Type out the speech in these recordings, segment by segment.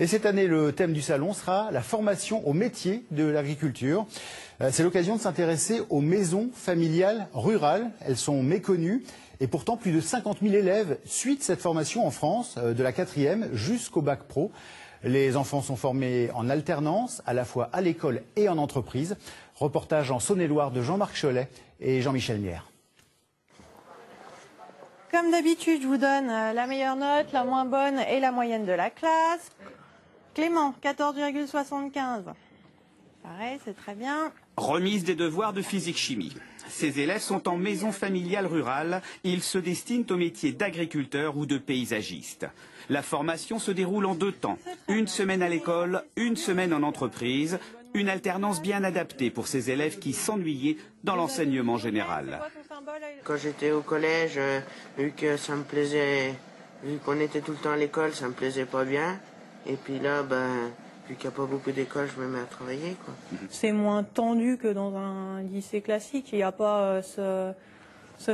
Et cette année, le thème du salon sera la formation au métier de l'agriculture. C'est l'occasion de s'intéresser aux maisons familiales rurales. Elles sont méconnues et pourtant plus de 50 000 élèves suivent cette formation en France, de la 4e jusqu'au bac pro. Les enfants sont formés en alternance, à la fois à l'école et en entreprise. Reportage en Saône-et-Loire de Jean-Marc Cholet et Jean-Michel Mière. Comme d'habitude, je vous donne la meilleure note, la moins bonne et la moyenne de la classe. Clément, 14,75. Pareil, c'est très bien. Remise des devoirs de physique-chimie. Ces élèves sont en maison familiale rurale. Ils se destinent au métier d'agriculteur ou de paysagiste. La formation se déroule en 2 temps. Une semaine à l'école, une semaine en entreprise. Une alternance bien adaptée pour ces élèves qui s'ennuyaient dans l'enseignement général. Quand j'étais au collège, vu que ça me plaisait, vu qu'on était tout le temps à l'école, ça me plaisait pas bien. Et puis là, vu qu'il n'y a pas beaucoup d'écoles, je me mets à travailler, quoi. C'est moins tendu que dans un lycée classique. Il n'y a pas ce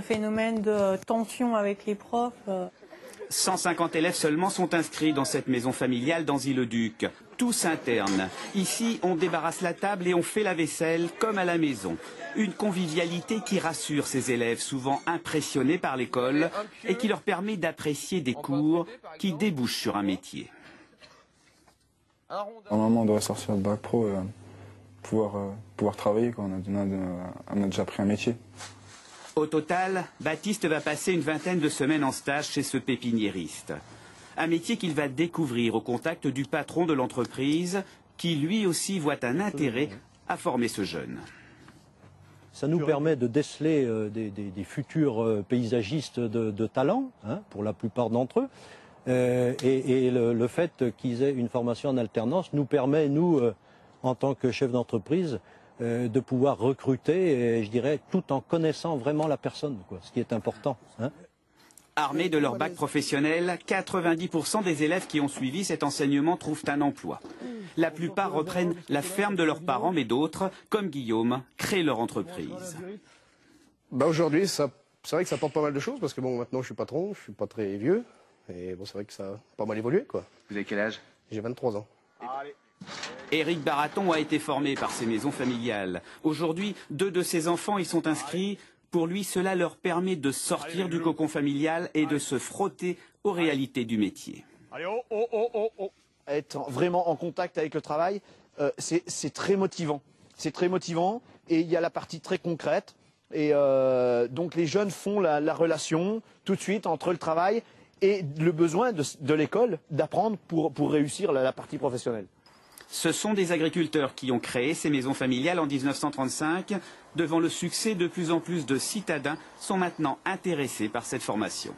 phénomène de tension avec les profs. 150 élèves seulement sont inscrits dans cette maison familiale d'Anzy-le-Duc. Tous internes. Ici, on débarrasse la table et on fait la vaisselle comme à la maison. Une convivialité qui rassure ces élèves, souvent impressionnés par l'école, et qui leur permet d'apprécier des cours qui débouchent sur un métier. Normalement, on doit sortir le bac pro, pouvoir travailler quand on a déjà pris un métier. Au total, Baptiste va passer une vingtaine de semaines en stage chez ce pépiniériste. Un métier qu'il va découvrir au contact du patron de l'entreprise, qui lui aussi voit un intérêt à former ce jeune. Ça nous permet de déceler des futurs paysagistes de talent, pour la plupart d'entre eux. Et le fait qu'ils aient une formation en alternance nous permet, nous, en tant que chef d'entreprise, de pouvoir recruter, je dirais, tout en connaissant vraiment la personne, quoi, ce qui est important. Armés de leur bac professionnel, 90% des élèves qui ont suivi cet enseignement trouvent un emploi. La plupart reprennent la ferme de leurs parents, mais d'autres, comme Guillaume, créent leur entreprise. Aujourd'hui, c'est vrai que ça apporte pas mal de choses, parce que maintenant je suis patron, je suis pas très vieux, et c'est vrai que ça a pas mal évolué, quoi. Vous avez quel âge? J'ai 23 ans. Éric Baraton a été formé par ces maisons familiales. Aujourd'hui, 2 de ses enfants y sont inscrits. Pour lui, cela leur permet de sortir du cocon familial et de se frotter aux réalités du métier. Être vraiment en contact avec le travail, c'est très motivant. C'est très motivant et il y a la partie très concrète. Et donc les jeunes font la relation tout de suite entre le travail et le besoin de l'école d'apprendre pour réussir la partie professionnelle. Ce sont des agriculteurs qui ont créé ces maisons familiales en 1935. Devant le succès, de plus en plus de citadins sont maintenant intéressés par cette formation.